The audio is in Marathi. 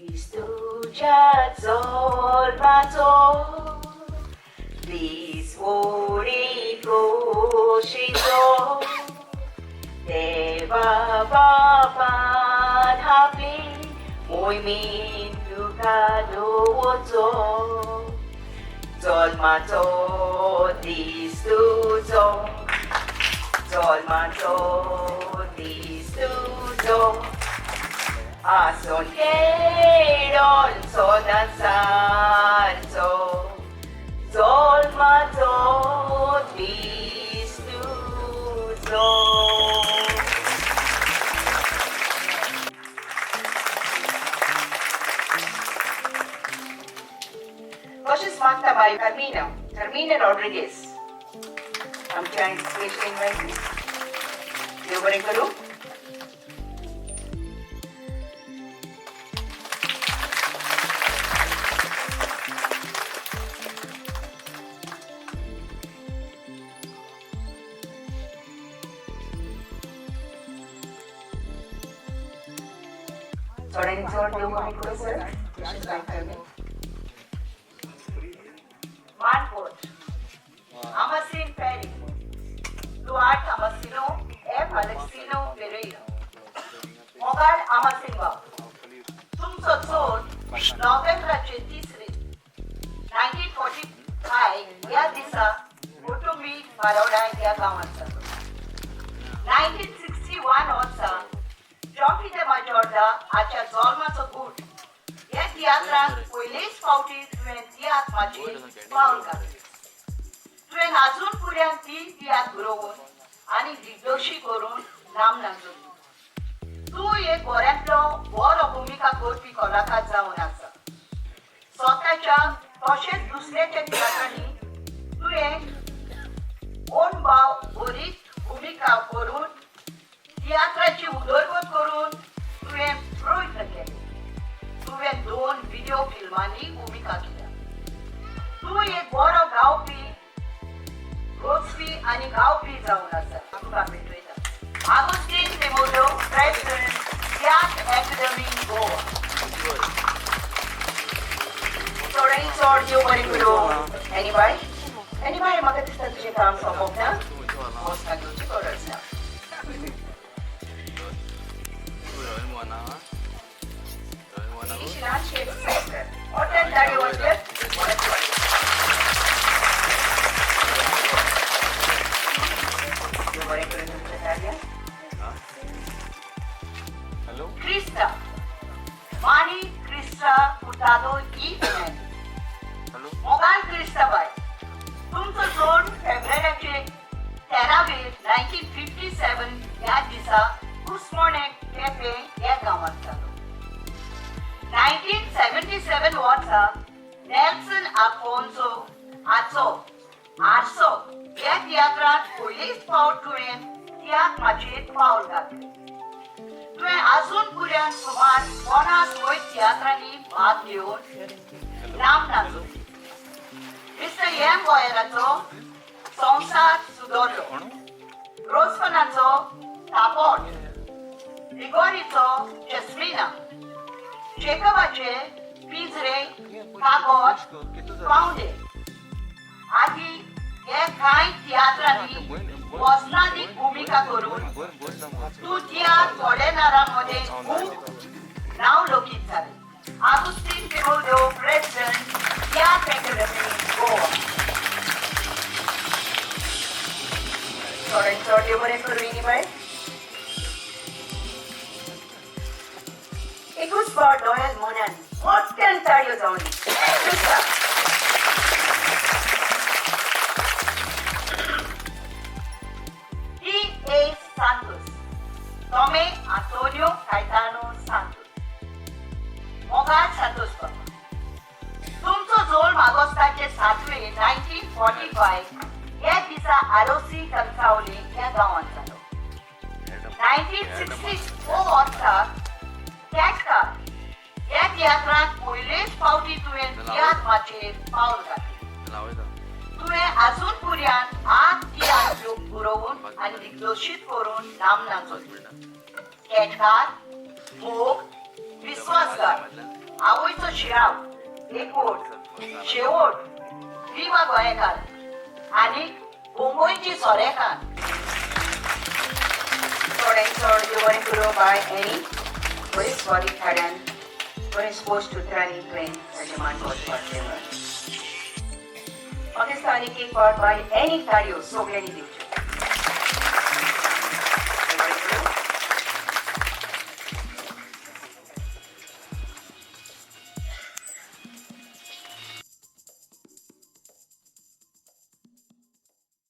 तुझ्या जोलमाचो दिसवोरी क्रोशीचो देवा बापान आपली मोहिमेन तुका दवरचो जोल्माचो दीस तुजो जोल्माचो दीस तुजो आसन केडon सोdan santo जोल्माचो दीस तुजो. Coaches Magda by Carmina Rodriguez. आमच्या स्टेजला इन्व्हाइट देव बरे करू. चढाई चढ देव बरे करू sir. Manport, Amasin Perry, Duarte Amasino, F. Alexino Pereira, Mogal Amasinva, Tumsotzon, November 23, 1945, या दिसा कुटुंबी बारावडा या गावात जातो. 1961 वर्सा जॉकी de Majorda आच्या जोल्माचो गुट या तियात्रात पयलेच फावटी तुवें तियात्र माचयेर पावल घातलें. तुवें आजून फुड्यान ती तियात्र बरोवन आनी दिग्दर्शी करून नामना जोडली. तूं एक बऱ्यांतलो बरो भुमिका करपी कलाकार जावन आसा. स्वताच्या तशेंच दुसऱ्याच्या तियात्रांनी तुवें ओन भाव बरीच भुमिका करून तियात्राची उदरगत करून तुवें प्रयत्न केले. तुवें 2 व्हिडिओ फिल्मांनी भूमिका केल्या. तूं एक बरो गावपी रोचपी आनी गावपी जावन आसा. तुका भेटयता आगोस्टीन देमोलो प्रेसिडेंट थिएटर अकादमी गोवा. चडय चड देव बरें करूं. एनीबाय म्हाका दिसता तुजें काम सोंपोवंक ना. वचपाक घेवची गरज ना. Hotel Daddy Hotel. Hello? Krista. Mani Krista Hurtado E. Hello? Mogal Krista Bai. तुमचो जोड फेब्रुवारीचे 13 1957 या दिसा उस्मानेक केफे या गावात जालो. 1977 वर्सा नेल्सन आफोन्सो आर्सो या तियात्रात पयलीच फावट तुवें तियात्र माचयेर पावल घातलें. तुवें आजून फुड्यान सुमार 50 वयर तियात्रांनी भाग घेवन नामना जोडली. मिस्टर एम गोयराचो संसार सुदरलो. रोसफनाचो तापोट, लिगोरीचो जस्मिना, शेकवाचे पिंजरे कागज पावंडे आदी हे कांय तियात्रांनी वचनादी भूमिका करून तूं तियात्र कोडेनारांमध्ये खूब नावलौकीक जालें. आगुस्तीन पिमोल्दो प्रेसिडेंट थिएटर अकादमी गोवा. चड चड बरें करूं न्ही बाय. एकूच फावट दोळ्यान मोन्यान मोठ्यान ताळयो जावन Santos, Tome Antonio Caetano Santos, Mogal Santos Papa. तुमचो जोड मागोस्ताचे 7 1945 या दिसा आरोसी कंसावली या गावात जालो. 1964 वर्सा कॅटकार या तियात्रात पयलेच फावटी तुवें तियात्र माचयेर पावल घातलें. तुवें आजून फुड्यान 8 तियात्र बरोवन आनी दिग्दर्शीत करून नामना जोडली. कॅटकार, मोग, विश्वासघात, आवयचो शिराव एकवट शेवट विवा गोंयकार आनी बोंबोयची सोरेकार चड देव बरें करूं बाय एनी बरी स्वादी थाड्यान बरें स्पोर्ट्स उतरांनी तुवें ताचें मान पावचें पाकिस्तानी केक पावट बाय एनी थाड्यो सोगल्यांनी दिवच्यो